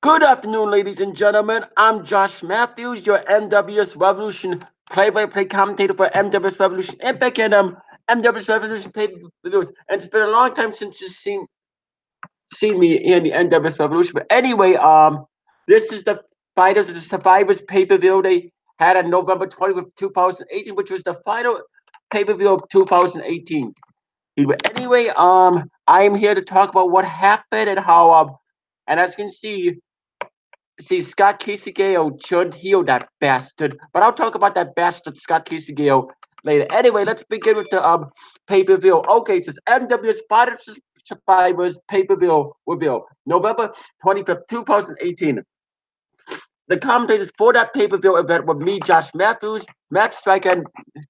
Good afternoon, ladies and gentlemen. I'm Josh Mathews, your NWS Revolution play-by-play commentator for NWS Revolution Impact and NWS Revolution pay-per-views. And it's been a long time since you've seen me in the NWS Revolution. But anyway, this is the Fighters of the Survivors pay-per-view they had on November 20th, 2018, which was the final pay-per-view of 2018. Anyway, I'm here to talk about what happened and how and as you can see, Scott Gale should heal that bastard. But I'll talk about that bastard Scott Gale later. Anyway, let's begin with the pay-per-view. Okay, it says NWS Fighters Survivors pay-per-view reveal. November 25th, 2018. The commentators for that pay-per-view event were me, Josh Mathews, Matt Striker, and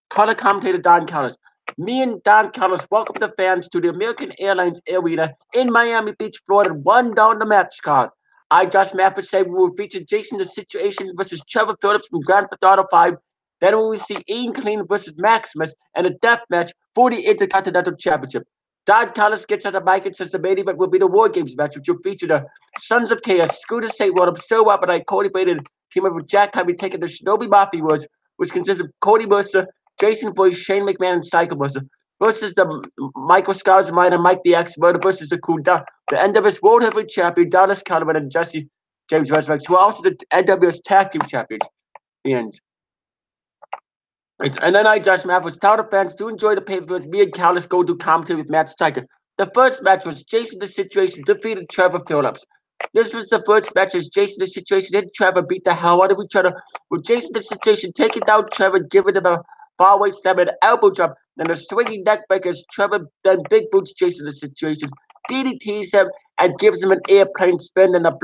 color commentator Don Callis. Me and Don Callis welcomed the fans to the American Airlines Arena in Miami Beach, Florida, and won down the match card. I, Josh Mathews, said we will feature Jason the Situation versus Trevor Phillips from Grand Theft Auto 5. Then we will see Ian Clean versus Maximus and a death match for the Intercontinental Championship. Don Callis gets on the mic and says the main event will be the War Games match, which will feature the Sons of Chaos, Scooter St. World, So Up, and I Cody Braden team up with Jack Kirby taking the Shinobi Mafia Wars, which consists of Cody Mercer, Jason Voorhees, Shane McMahon, and Psycho Mercer, versus the Michael Scars, Ryan, and Mike the X Murder versus the NWS World Heavyweight Champion, Dallas Conover, and Jesse James Resurrex, who are also the NWS Tag Team Champions. And then I, Josh Mathews, tell the fans to enjoy the pay-per-view. Me and Callis go to commentary with Matt Striker. The first match was Jason the Situation defeated Trevor Phillips. This was the first match as Jason the Situation and Trevor beat the hell out of each other, with Jason the Situation taking down Trevor, giving him a far-away slam and elbow drop, and a swinging neckbreaker as Trevor then big boots Jason the Situation, DDTs him, and gives him an airplane spin and a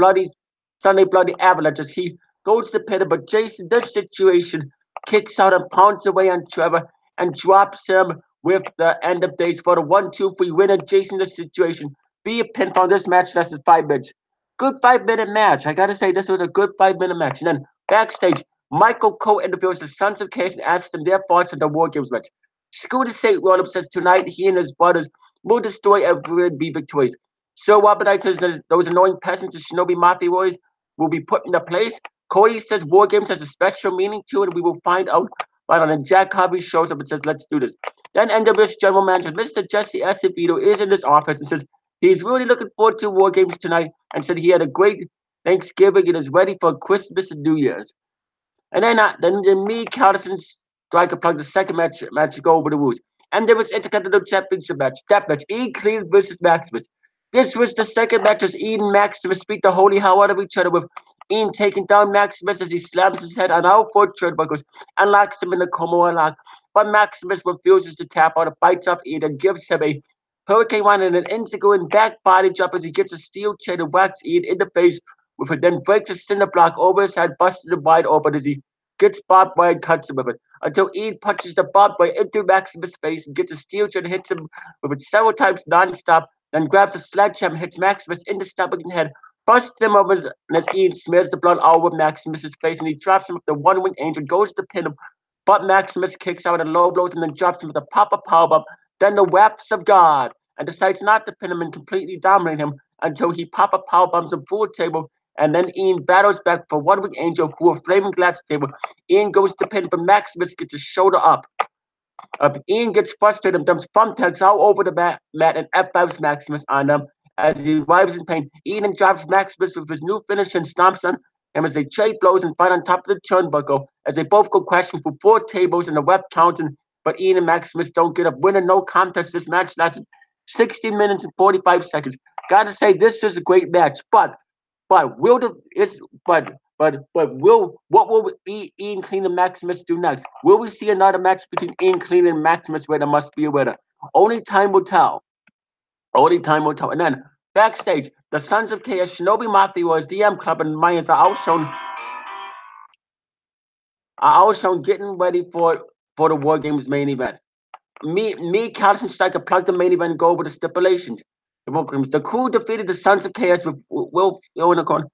Sunday bloody avalanche as he goes to pin him. But Jason the Situation kicks out and pounds away on Trevor and drops him with the end of days for the 1-2-3 winner, Jason the Situation. Via pinfall. This match lasted 5 minutes. Good 5 minute match. I gotta say, this was a good 5 minute match. And then backstage, Michael Cole interviews the Sons of Chaos and asks them their thoughts on the War Games match. Scooter St. William says tonight he and his brothers will destroy everyone and be victorious. So Robert says those annoying peasants and Shinobi Mafia warriors will be put into place. Cody says War Games has a special meaning to it, and we will find out. Right on, and Jack Harvey shows up and says, "Let's do this." Then NWS General Manager Mr. Jesse Acevedo is in his office and says he's really looking forward to War Games tonight, and said he had a great Thanksgiving and is ready for Christmas and New Year's. And then me, Callis, and Striker plug the second match go over the rules. And there was Intercontinental Championship match, that match, Ian Clean versus Maximus. This was the second match as Ian and Maximus beat the holy hell out of each other, with Ian taking down Maximus as he slams his head on all 4 turnbuckles and locks him in the Como lock. But Maximus refuses to tap out, bites off Ian and gives him a Hurricane Run and an Indigo and back body drop as he gets a steel chair and whacks Ian in the face with it, then breaks a cinder block over his head, busting him wide open as he gets barbed wire and cuts him with it, until Ian punches the barbed wire into Maximus' face and gets a steel chair and hits him with it several times non-stop, then grabs a sledgehammer and hits Maximus in the stomach and head, busts him over as Ian smears the blood all over Maximus' face, and he drops him with the one-winged angel, goes to pin him, but Maximus kicks out and low blows and then drops him with a pop-up powerbomb, then the wraps of God, and decides not to pin him and completely dominate him until he pop-up powerbombs him through a table, and then Ian battles back for one-winged angel through a flaming glass table. Ian goes to pin, but Maximus gets his shoulder up. Ian gets frustrated and dumps thumbtacks all over the mat and F5s Maximus on them as he writhes in pain. Ian drops Maximus with his new finish and stomps on him as they trade blows and fight on top of the turnbuckle as they both go crashing through 4 tables and the ref counts, but Ian and Maximus don't get up. Winner, no contest. This match lasted 16 minutes and 45 seconds. Gotta say, this is a great match, but what will Ian Clean and Maximus do next? Will we see another match between Ian Clean and Maximus where there must be a winner? Only time will tell. Only time will tell. And then backstage, the Sons of Chaos, Shinobi Mafia Wars, DM Club, and Mayans are all shown getting ready for the War Games main event. Me, Callis, and Striker plugged the main event and go over the stipulations. The crew defeated the Sons of Chaos with Will Phil in the corner.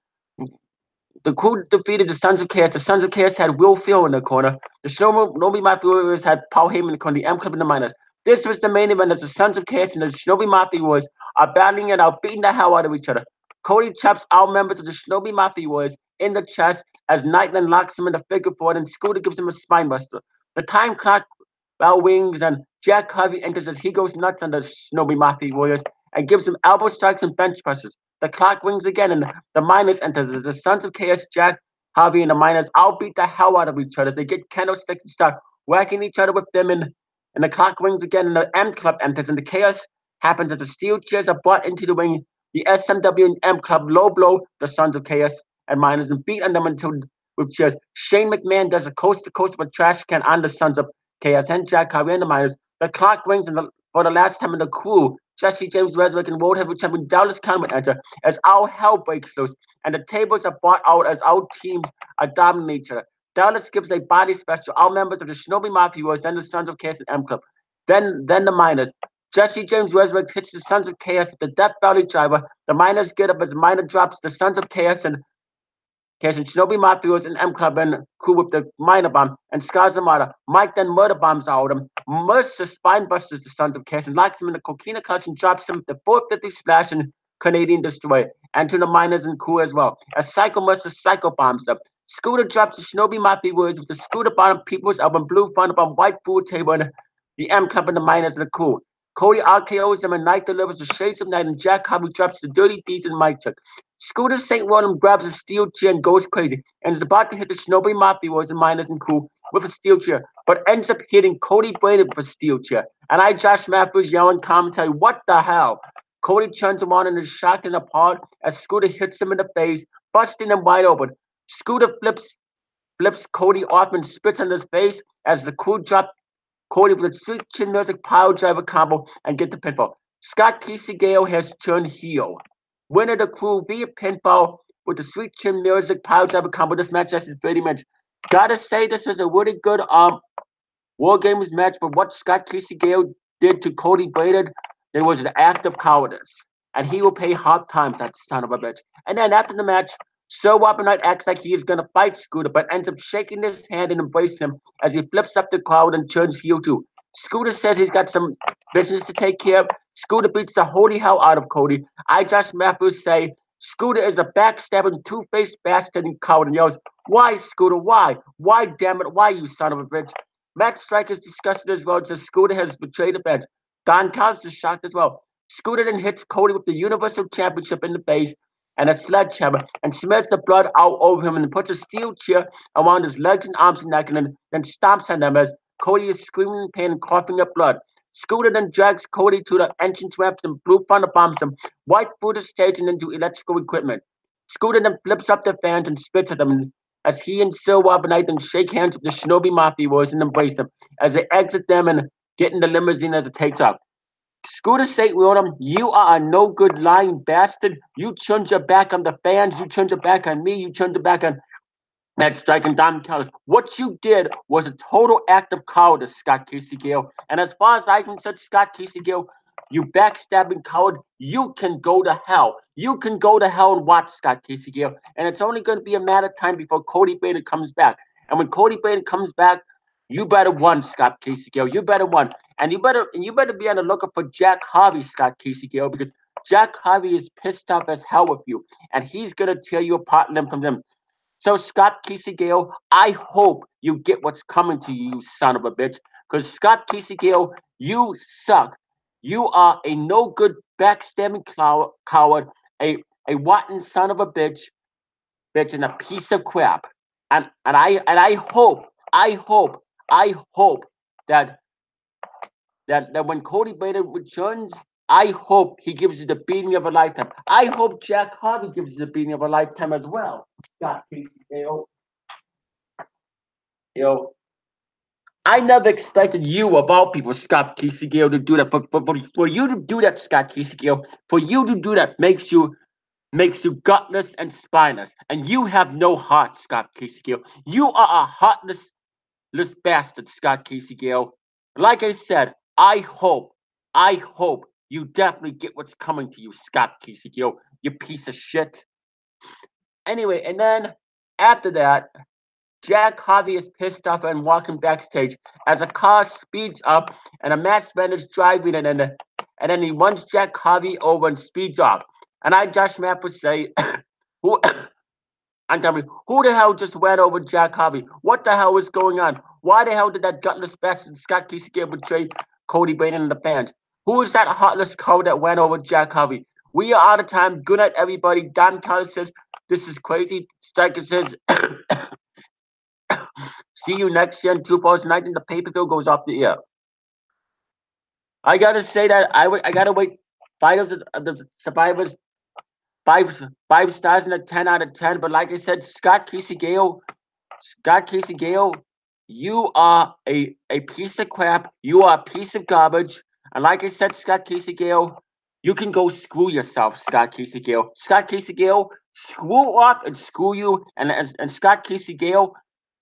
The crew defeated the Sons of Chaos. The Sons of Chaos had Will Phil in the corner. The Shinobi Mafia Warriors had Paul Heyman in the corner. The M Club and the Miners. This was the main event as the Sons of Chaos and the Shinobi Mafia Warriors are battling it out, beating the hell out of each other. Cody traps all members of the Shinobi Mafia Warriors in the chest as Nightland locks him in the figure four and Scooter gives him a spinebuster. The time clock bell wings and Jack Harvey enters as he goes nuts on the Shinobi Mafia Warriors and gives him elbow strikes and bench presses. The clock rings again and the Miners enters as the Sons of Chaos, Jack Harvey and the Miners all beat the hell out of each other as they get candlesticks and start whacking each other with them and the clock rings again and the M Club enters and the chaos happens as the steel chairs are brought into the ring. The SMW and M Club low blow the Sons of Chaos and Miners and beat on them until with chairs. Shane McMahon does a coast to coast with a trash can on the Sons of Chaos and Jack Harvey and the Miners. The clock rings and for the last time in the crew, Jesse James Resnick and World Heavyweight Champion Dallas Conway enter as all hell breaks loose and the tables are brought out as all teams are dominating each other. Dallas gives a body special to all members of the Shinobi Mafia Warriors, then the Sons of Chaos and M Club. Then the Miners. Jesse James Resnick hits the Sons of Chaos with the Death Valley Driver. The Miners get up as Miner drops the Sons of Chaos and Shinobi Mafia Warriors and M Club and crew with the Miner Bomb and Scars Armada. Mike then murder bombs out of him. Mercer spine busters the Sons of Chaos and locks him in the Coquina Clutch and drops him with the 450 splash and Canadian Destroyer. And to the Miners and crew as well. As Psycho Mercer Psycho bombs them. Scooter drops the Shinobi Mafia Warriors with the Scooter bottom People's Album Blue Fun up on white food table and the M Club and the Miners and the crew. Cody RKOs them and Knight delivers the Shades of Night and Jack Harvey drops the Dirty Deeds and Mike Chuck. Scooter St. William grabs a steel chair and goes crazy and is about to hit the Shinobi Mafia Warriors and Miners and crew with a steel chair, but ends up hitting Cody Braden with a steel chair. And Josh Mathews yelling commentary, what the hell? Cody turns him on and is shocked and appalled as Scooter hits him in the face, busting him wide open. Scooter flips Cody off and spits on his face as the crew drop Cody with a sweet chin music power driver combo and get the pinfall. Scott Casey Gale has turned heel. Winner the crew via pinfall with the sweet chin music power driver combo. This match lasted 30 minutes. Gotta say this was a really good War Games match, but what Scott Casey Gale did to Cody Braden, there was an act of cowardice. And he will pay hard times, that son of a bitch. And then after the match, Sir Robert Knight acts like he is going to fight Scooter, but ends up shaking his hand and embracing him as he flips up the crowd and turns heel too. Scooter says he's got some business to take care of. Scooter beats the holy hell out of Cody. Josh Mathews say Scooter is a backstabbing, two-faced bastard and coward and yells, why, Scooter, why? Why, damn it, why, you son of a bitch? Matt Striker is disgusted as well, says Scooter has betrayed the bench. Don Callis is shocked as well. Scooter then hits Cody with the Universal Championship in the face and a sledgehammer and smears the blood all over him and puts a steel chair around his legs and arms and neck and then stomps on them as Cody is screaming in pain and coughing up blood. Scooter then drags Cody to the entrance ramp and Blue Thunder bombs him right through the stage and into electrical equipment. Scooter then flips up the fans and spits at them as he and Sir Robert Knight then shake hands with the Shinobi Mafia Warriors and embrace them as they exit them and get in the limousine as it takes off. Scooter St. William, you are a no good lying bastard. You turned your back on the fans. You turned your back on me. You turned your back on Matt Striker and Don Callis. What you did was a total act of cowardice, Scott Casey Gale. And as far as I can say, Scott Casey Gale, you backstabbing coward, you can go to hell. You can go to hell and watch Scott Casey Gale. And it's only going to be a matter of time before Cody Braden comes back. And when Cody Braden comes back, you better win, Scott Casey Gale. You better win. And you better be on the lookout for Jack Harvey, Scott Casey Gale, because Jack Harvey is pissed off as hell with you. And he's going to tear you apart limb from limb. So, Scott Casey Gale, I hope you get what's coming to you, you son of a bitch. Because, Scott Casey Gale, you suck. You are a no-good, backstabbing coward, a rotten son of a bitch, and a piece of crap. And I hope that when Cody Braden returns, I hope he gives you the beating of a lifetime. I hope Jack Harvey gives you the beating of a lifetime as well. Scott Casey Gale. I never expected you, of all people, Scott Casey Gale, to do that. For you to do that, Scott Casey Gale, for you to do that makes you gutless and spineless. And you have no heart, Scott Casey Gale. You are a heartless bastard, Scott Casey Gale. Like I said, I hope you definitely get what's coming to you, Scott Casey Gale, you piece of shit. Anyway, and then after that, Jack Harvey is pissed off and walking backstage as a car speeds up and a Matt Spencer's driving and then he runs Jack Harvey over and speeds off. And I, Josh Mathews, say, who? I'm telling you, who the hell just went over Jack Harvey? What the hell is going on? Why the hell did that gutless bastard Scott Casey betray Cody Brayden and the fans? Who is that heartless cow that went over Jack Harvey? We are out of time. Good night, everybody. Don Tyler says, this is crazy. Striker says, see you next year in 2019. The pay-per-view goes off the air. I gotta say that I gotta wait. Finals of the Survivors, five stars and a 10 out of 10. But like I said, Scott Gale, you are a piece of crap. You are a piece of garbage. And like I said, Scott Gale, you can go screw yourself, Scott Gale. Scott Gale, screw up and screw you. And Scott Gale,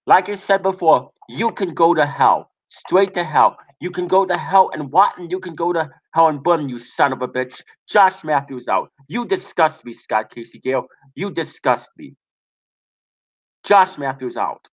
like I said before, you can go to hell. Straight to hell. You can go to hell and what? And you can go to hell and burn, you son of a bitch. Josh Mathews out. You disgust me, Scott Gale. You disgust me. Josh Mathews out.